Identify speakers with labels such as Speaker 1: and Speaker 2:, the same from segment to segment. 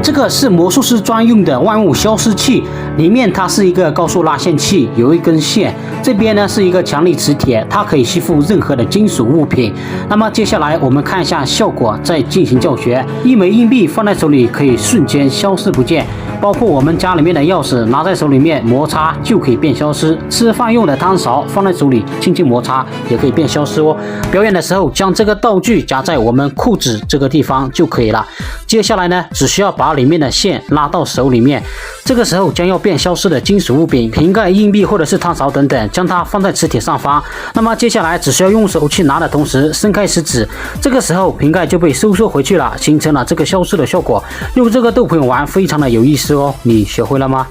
Speaker 1: 这个是魔术师专用的万物消失器，里面它是一个高速拉线器，有一根线，这边呢是一个强力磁铁，它可以吸附任何的金属物品。那么接下来我们看一下效果，再进行教学。一枚硬币放在手里可以瞬间消失不见，包括我们家里面的钥匙拿在手里面摩擦就可以变消失，吃饭用的汤勺放在手里轻轻摩擦也可以变消失哦。表演的时候将这个道具夹在我们裤子这个地方就可以了。接下来呢，只需要把里面的线拉到手里面，这个时候将要变消失的金属物品、瓶盖、硬币或者是汤勺等等，将它放在磁铁上方。那么接下来只需要用手去拿的同时伸开食指，这个时候瓶盖就被收缩回去了，形成了这个消失的效果。用这个豆朋友玩非常的有意思哦，你学会了吗？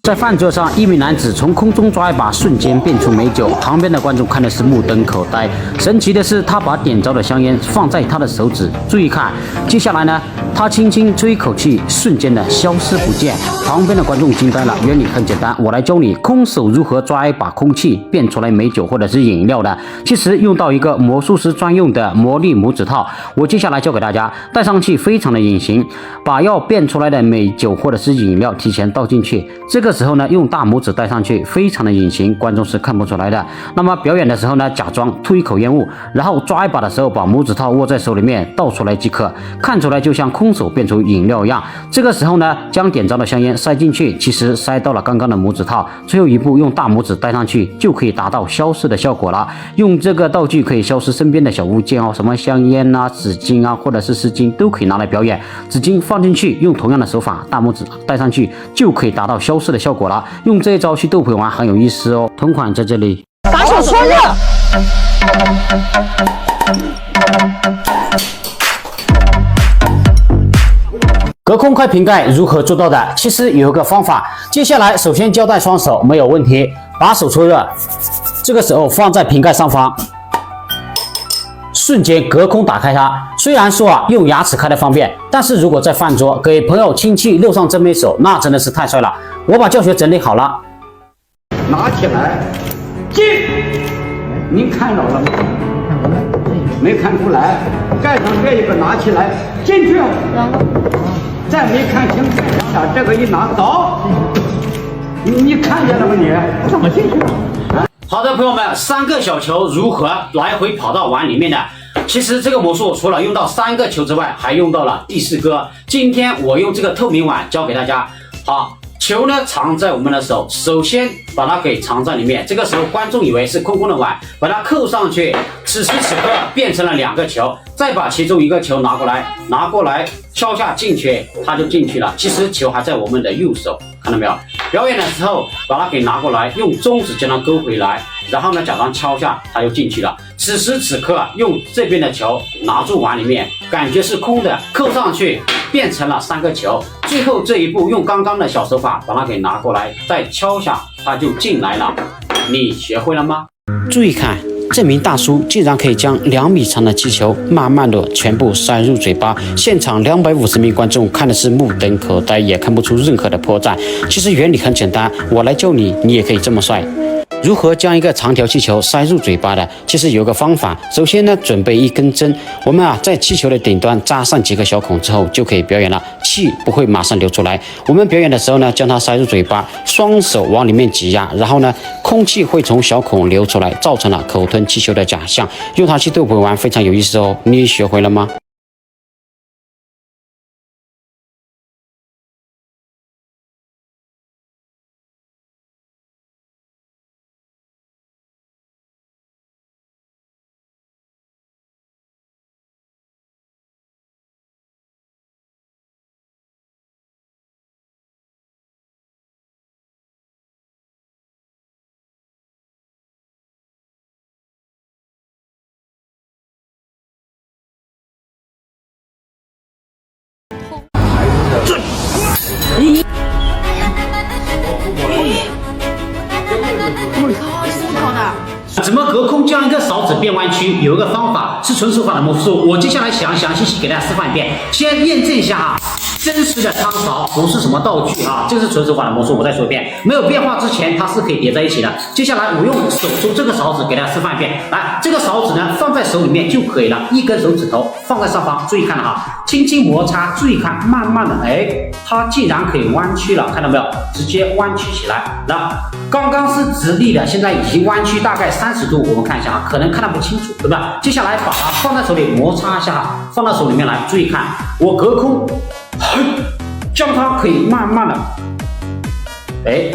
Speaker 1: 在饭桌上，一名男子从空中抓一把，瞬间变出美酒。旁边的观众看的是目瞪口呆。神奇的是，他把点着的香烟放在他的手指。注意看，接下来呢，他轻轻吹一口气，瞬间的消失不见。旁边的观众惊呆了。原理很简单，我来教你空手如何抓一把空气变出来美酒或者是饮料的。其实用到一个魔术师专用的魔力拇指套，我接下来教给大家，戴上去非常的隐形，把要变出来的美酒或者是饮料提前倒进去。这个时候呢，用大拇指戴上去，非常的隐形，观众是看不出来的。那么表演的时候呢，假装吐一口烟雾，然后抓一把的时候，把拇指套握在手里面，倒出来即可，看出来就像空手变出饮料一样。这个时候呢，将点着的香烟塞进去，其实塞到了刚刚的拇指套。最后一步用大拇指戴上去，就可以达到消失的效果了。用这个道具可以消失身边的小物件哦，什么香烟啊、纸巾啊，或者是湿巾都可以拿来表演。纸巾放进去，用同样的手法，大拇指戴上去，就可以达到消失的效果了。用这一招去逗朋友玩很有意思哦，同款在这里。
Speaker 2: 把手搓热。
Speaker 1: 隔空开瓶盖如何做到的？其实有一个方法。接下来首先交代双手没有问题，把手搓热，这个时候放在瓶盖上方，瞬间隔空打开它。虽然说用牙齿开的方便，但是如果在饭桌给朋友亲戚露上真没手，那真的是太帅了。我把教学整理好了，
Speaker 3: 拿起来进，您看到了吗？没看出来，盖上这一个拿起来进去，再没看清盖上的这个一拿走，你看见了吗？你怎么进去了？
Speaker 1: 好的，朋友们，3个小球如何来回跑到碗里面的？其实这个魔术除了用到3个球之外，还用到了第4个。今天我用这个透明碗教给大家。好，球呢藏在我们的手，首先把它给藏在里面。这个时候观众以为是空空的碗，把它扣上去。此时此刻变成了2个球，再把其中1个球拿过来，敲下进去，它就进去了。其实球还在我们的右手，看到没有？表演的时候把它给拿过来，用中指将它勾回来，然后呢假装敲下，它就进去了。此时此刻用这边的球拿住碗里面，感觉是空的，扣上去变成了3个球。最后这一步用刚刚的小手法把它给拿过来，再敲下，它就进来了。你学会了吗？注意看，这名大叔竟然可以将2米长的气球慢慢的全部塞入嘴巴，现场250名观众看的是目瞪口呆，也看不出任何的破绽。其实原理很简单，我来教你，你也可以这么帅。如何将一个长条气球塞入嘴巴的？其实有个方法。首先呢，准备一根针，我们在气球的顶端扎上几个小孔之后，就可以表演了。气不会马上流出来。我们表演的时候呢，将它塞入嘴巴，双手往里面挤压，然后呢，空气会从小孔流出来，造成了口吞气球的假象。用它去逗朋友玩非常有意思哦。你学会了吗？怎么隔空将一个勺子变弯曲？有一个方法是纯手法的魔术，我接下来详细给大家示范一遍。先验证一下哈。真实的汤勺，不是什么道具啊，这个是纯手法的魔术。我再说一遍，没有变化之前它是可以叠在一起的。接下来我用手中这个勺子给大家示范一遍，来，这个勺子呢放在手里面就可以了，一根手指头放在上方，注意看了哈，轻轻摩擦，注意看，慢慢的，哎，它竟然可以弯曲了，看到没有？直接弯曲起来。那刚刚是直立的，现在已经弯曲大概30度，我们看一下啊，可能看得不清楚，对吧？接下来把它放在手里摩擦一下，放到手里面来，注意看，我隔空。将它可以慢慢的，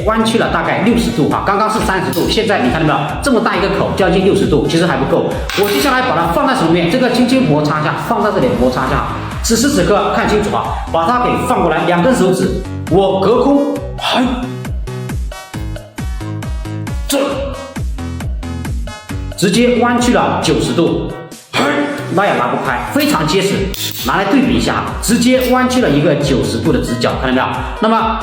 Speaker 1: 弯曲了大概60度哈，刚刚是30度，现在你看到没有？这么大一个口，将近60度，其实还不够。我接下来把它放在手里面，这个轻轻摩擦一下，放在这里摩擦一下。此时此刻看清楚啊，把它给放过来，2根手指，我隔空，这直接弯曲了90度。拉也拉不开，非常结实，拿来对比一下，直接弯曲了一个90度的直角，看到没有？那么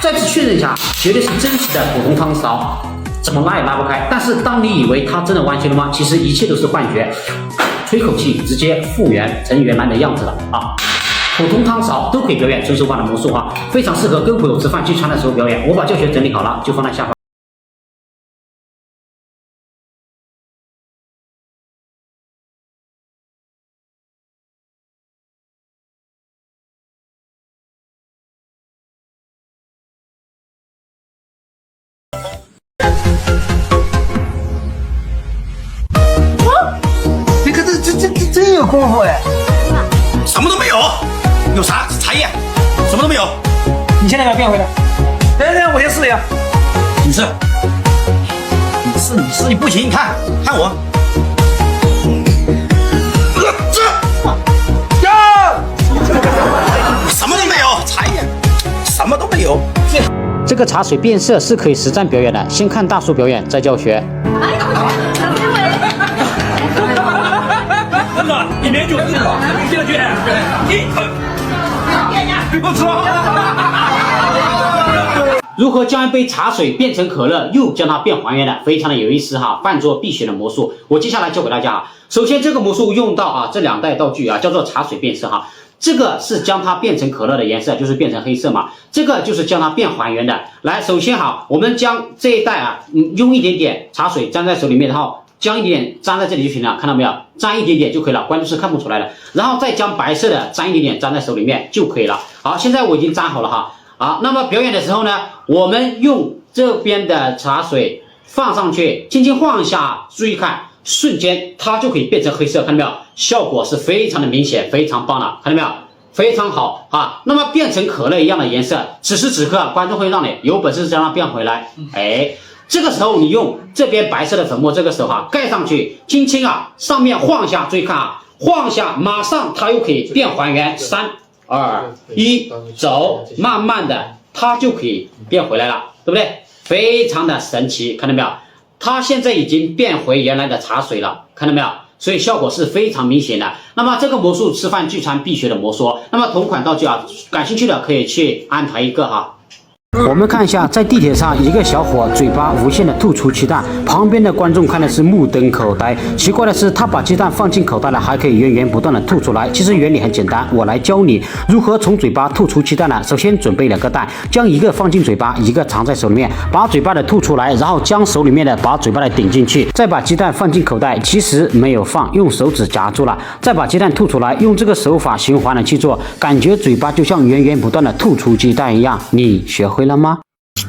Speaker 1: 再次确认一下，绝对是真实的普通汤勺，怎么拉也拉不开。但是当你以为它真的弯曲了吗？其实一切都是幻觉，吹口气直接复原成原来的样子了啊！普通汤勺都可以表演纯手法的魔术啊，非常适合跟朋友吃饭聚餐的时候表演。我把教学整理好了，就放在下方。
Speaker 2: 真有功夫哎！
Speaker 4: 什么都没有，有啥茶叶？什么都没有。
Speaker 2: 你现在要变回来？对，我先试一下。
Speaker 4: 你试，你不行，你看我。什么都没有，茶叶什么都没有。
Speaker 1: 这个茶水变色是可以实战表演的，先看大叔表演，再教学。
Speaker 4: 里面就是进去，
Speaker 1: 如何将一杯茶水变成可乐，又将它变还原的，非常的有意思哈，饭桌必学的魔术，我接下来教给大家啊。首先这个魔术用到这2袋道具啊，叫做茶水变色哈。这个是将它变成可乐的颜色，就是变成黑色嘛。这个就是将它变还原的。来，首先我们将这一袋用一点点茶水沾在手里面，然后将一点沾在这里就行了，看到没有？沾一点点就可以了，关键是看不出来了。然后再将白色的沾一点点沾在手里面就可以了。好，现在我已经沾好了哈。好，那么表演的时候呢，我们用这边的茶水放上去，轻轻晃一下，注意看，瞬间它就可以变成黑色，看到没有？效果是非常的明显，非常棒了，看到没有？非常好啊！那么变成可乐一样的颜色，此时此刻观众会让你有本事将它变回来，这个时候你用这边白色的粉末，这个时候盖上去，轻轻上面晃一下，注意看晃一下，马上它又可以变还原。3、2、1，走，慢慢的它就可以变回来了，对不对？非常的神奇，看到没有？它现在已经变回原来的茶水了，看到没有？所以效果是非常明显的。那么这个魔术吃饭聚餐必学的魔术，那么同款道具感兴趣的可以去安排一个哈。我们看一下，在地铁上，一个小伙嘴巴无限的吐出鸡蛋，旁边的观众看的是目瞪口呆。奇怪的是，他把鸡蛋放进口袋了，还可以源源不断的吐出来。其实原理很简单，我来教你如何从嘴巴吐出鸡蛋呢。首先准备2个蛋，将一个放进嘴巴，一个藏在手里面，把嘴巴的吐出来，然后将手里面的把嘴巴的顶进去，再把鸡蛋放进口袋，其实没有放，用手指夹住了，再把鸡蛋吐出来，用这个手法循环的去做，感觉嘴巴就像源源不断的吐出鸡蛋一样。你学会了吗？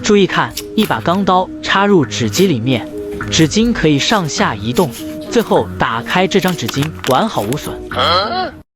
Speaker 5: 注意看，一把钢刀插入纸巾里面，纸巾可以上下移动，最后打开这张纸巾，完好无损。